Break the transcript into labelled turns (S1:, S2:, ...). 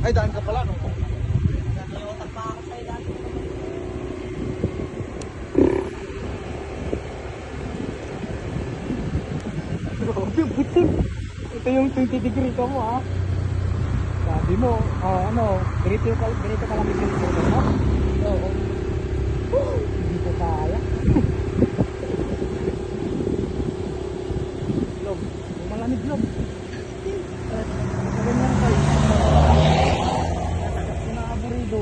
S1: Ay, daan ka pala, no?
S2: Nakayotak pa ako sa'yo dati.
S3: Grabe, butil. Ito yung 20 degree ka mo ha. Sabi mo, ganito ka lang yung mo. Oo. Hindi ko kaya. Log, malamig log. Ganyan kayo. Nakakap ko na aburido.